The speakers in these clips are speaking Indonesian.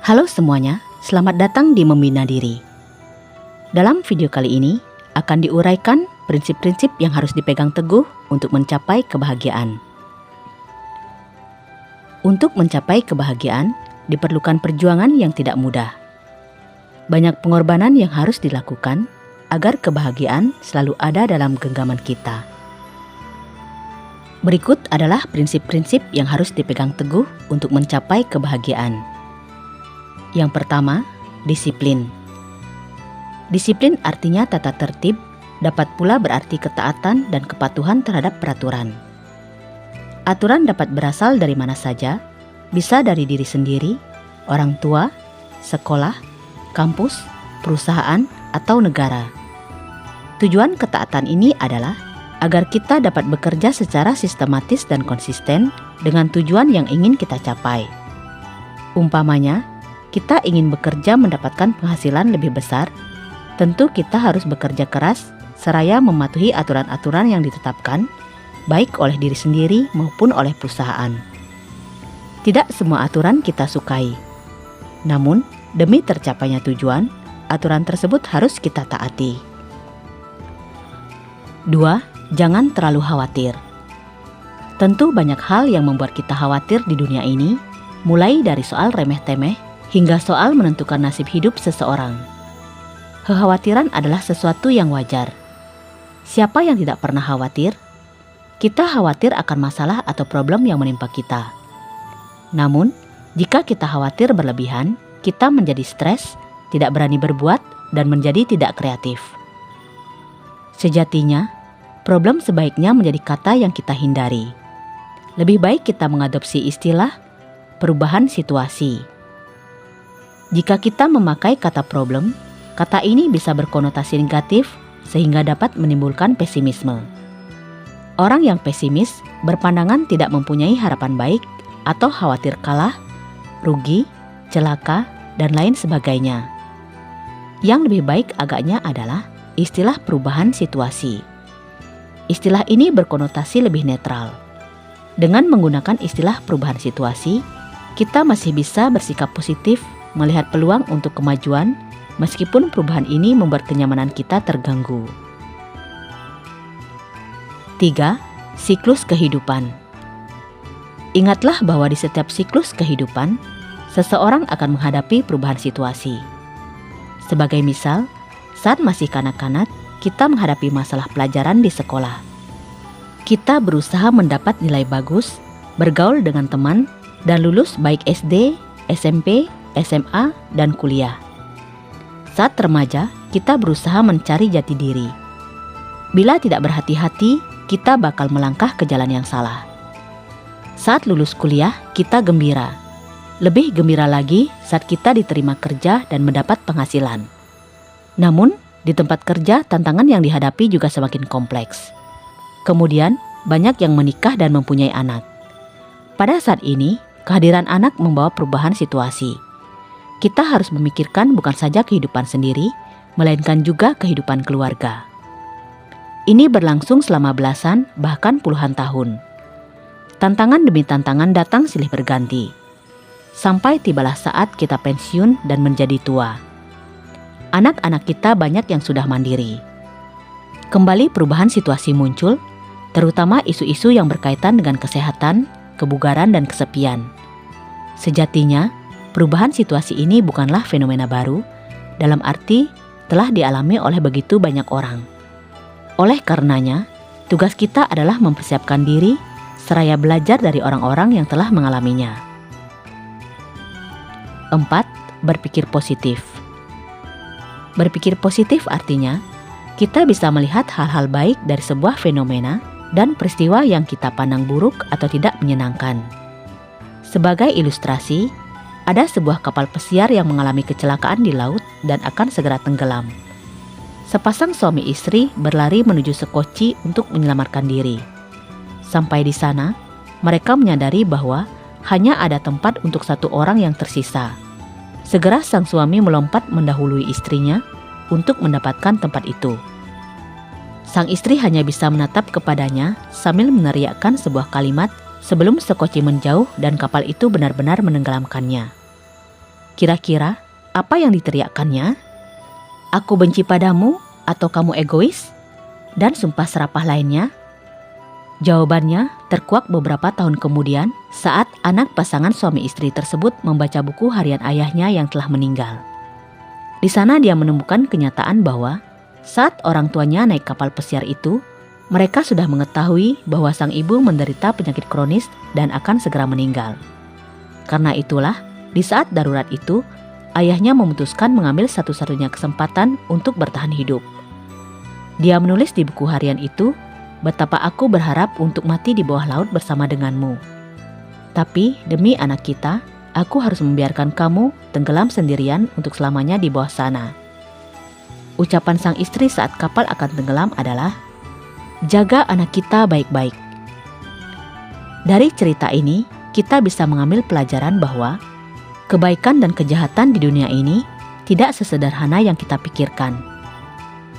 Halo semuanya, selamat datang di Membina Diri. Dalam video kali ini akan diuraikan prinsip-prinsip yang harus dipegang teguh untuk mencapai kebahagiaan. Untuk mencapai kebahagiaan diperlukan perjuangan yang tidak mudah. Banyak pengorbanan yang harus dilakukan agar kebahagiaan selalu ada dalam genggaman kita. Berikut adalah prinsip-prinsip yang harus dipegang teguh untuk mencapai kebahagiaan. Yang pertama, disiplin. Disiplin artinya tata tertib, dapat pula berarti ketaatan dan kepatuhan terhadap peraturan. Aturan dapat berasal dari mana saja, bisa dari diri sendiri, orang tua, sekolah, kampus, perusahaan, atau negara. Tujuan ketaatan ini adalah agar kita dapat bekerja secara sistematis dan konsisten dengan tujuan yang ingin kita capai. Umpamanya, kita ingin bekerja mendapatkan penghasilan lebih besar, tentu kita harus bekerja keras seraya mematuhi aturan-aturan yang ditetapkan, baik oleh diri sendiri maupun oleh perusahaan. Tidak semua aturan kita sukai. Namun, demi tercapainya tujuan, aturan tersebut harus kita taati. 2. Jangan terlalu khawatir. Tentu banyak hal yang membuat kita khawatir di dunia ini, mulai dari soal remeh-temeh, hingga soal menentukan nasib hidup seseorang. Kekhawatiran adalah sesuatu yang wajar. Siapa yang tidak pernah khawatir? Kita khawatir akan masalah atau problem yang menimpa kita. Namun, jika kita khawatir berlebihan, kita menjadi stres, tidak berani berbuat, dan menjadi tidak kreatif. Sejatinya, problem sebaiknya menjadi kata yang kita hindari. Lebih baik kita mengadopsi istilah perubahan situasi. Jika kita memakai kata problem, kata ini bisa berkonotasi negatif sehingga dapat menimbulkan pesimisme. Orang yang pesimis berpandangan tidak mempunyai harapan baik atau khawatir kalah, rugi, celaka, dan lain sebagainya. Yang lebih baik agaknya adalah istilah perubahan situasi. Istilah ini berkonotasi lebih netral. Dengan menggunakan istilah perubahan situasi, kita masih bisa bersikap positif melihat peluang untuk kemajuan, meskipun perubahan ini membuat kenyamanan kita terganggu. 3. Siklus kehidupan. Ingatlah bahwa di setiap siklus kehidupan, seseorang akan menghadapi perubahan situasi. Sebagai misal, saat masih kanak-kanak, kita menghadapi masalah pelajaran di sekolah. Kita berusaha mendapat nilai bagus, bergaul dengan teman, dan lulus baik SD, SMP, SMA, dan kuliah. Saat remaja, kita berusaha mencari jati diri. Bila tidak berhati-hati, kita bakal melangkah ke jalan yang salah. Saat lulus kuliah, kita gembira. Lebih gembira lagi saat kita diterima kerja dan mendapat penghasilan. Namun, di tempat kerja, tantangan yang dihadapi juga semakin kompleks. Kemudian, banyak yang menikah dan mempunyai anak. Pada saat ini, kehadiran anak membawa perubahan situasi. Kita harus memikirkan bukan saja kehidupan sendiri, melainkan juga kehidupan keluarga. Ini berlangsung selama belasan, bahkan puluhan tahun. Tantangan demi tantangan datang silih berganti. Sampai tibalah saat kita pensiun dan menjadi tua. Anak-anak kita banyak yang sudah mandiri. Kembali perubahan situasi muncul, terutama isu-isu yang berkaitan dengan kesehatan, kebugaran, dan kesepian. Sejatinya, perubahan situasi ini bukanlah fenomena baru, dalam arti telah dialami oleh begitu banyak orang. Oleh karenanya, tugas kita adalah mempersiapkan diri seraya belajar dari orang-orang yang telah mengalaminya. 4. Berpikir positif. Berpikir positif artinya, kita bisa melihat hal-hal baik dari sebuah fenomena dan peristiwa yang kita pandang buruk atau tidak menyenangkan. Sebagai ilustrasi, ada sebuah kapal pesiar yang mengalami kecelakaan di laut dan akan segera tenggelam. Sepasang suami istri berlari menuju sekoci untuk menyelamatkan diri. Sampai di sana, mereka menyadari bahwa hanya ada tempat untuk satu orang yang tersisa. Segera sang suami melompat mendahului istrinya untuk mendapatkan tempat itu. Sang istri hanya bisa menatap kepadanya sambil meneriakkan sebuah kalimat sebelum sekoci menjauh dan kapal itu benar-benar menenggelamkannya. Kira-kira apa yang diteriakkannya? Aku benci padamu atau kamu egois? Dan sumpah serapah lainnya? Jawabannya terkuak beberapa tahun kemudian saat anak pasangan suami istri tersebut membaca buku harian ayahnya yang telah meninggal. Di sana dia menemukan kenyataan bahwa saat orang tuanya naik kapal pesiar itu, mereka sudah mengetahui bahwa sang ibu menderita penyakit kronis dan akan segera meninggal. Karena itulah, di saat darurat itu, ayahnya memutuskan mengambil satu-satunya kesempatan untuk bertahan hidup. Dia menulis di buku harian itu, betapa aku berharap untuk mati di bawah laut bersama denganmu. Tapi demi anak kita, aku harus membiarkan kamu tenggelam sendirian untuk selamanya di bawah sana. Ucapan sang istri saat kapal akan tenggelam adalah, jaga anak kita baik-baik. Dari cerita ini, kita bisa mengambil pelajaran bahwa kebaikan dan kejahatan di dunia ini tidak sesederhana yang kita pikirkan.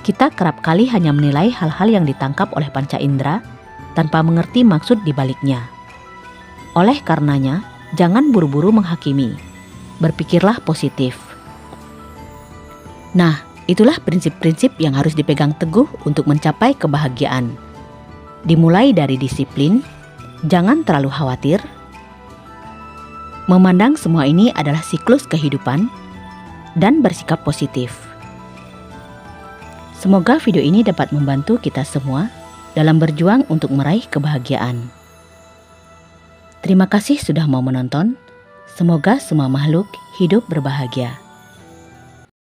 Kita kerap kali hanya menilai hal-hal yang ditangkap oleh panca indera tanpa mengerti maksud di baliknya. Oleh karenanya, jangan buru-buru menghakimi. Berpikirlah positif. Nah, itulah prinsip-prinsip yang harus dipegang teguh untuk mencapai kebahagiaan. Dimulai dari disiplin, jangan terlalu khawatir, memandang semua ini adalah siklus kehidupan, dan bersikap positif. Semoga video ini dapat membantu kita semua dalam berjuang untuk meraih kebahagiaan. Terima kasih sudah mau menonton. Semoga semua makhluk hidup berbahagia.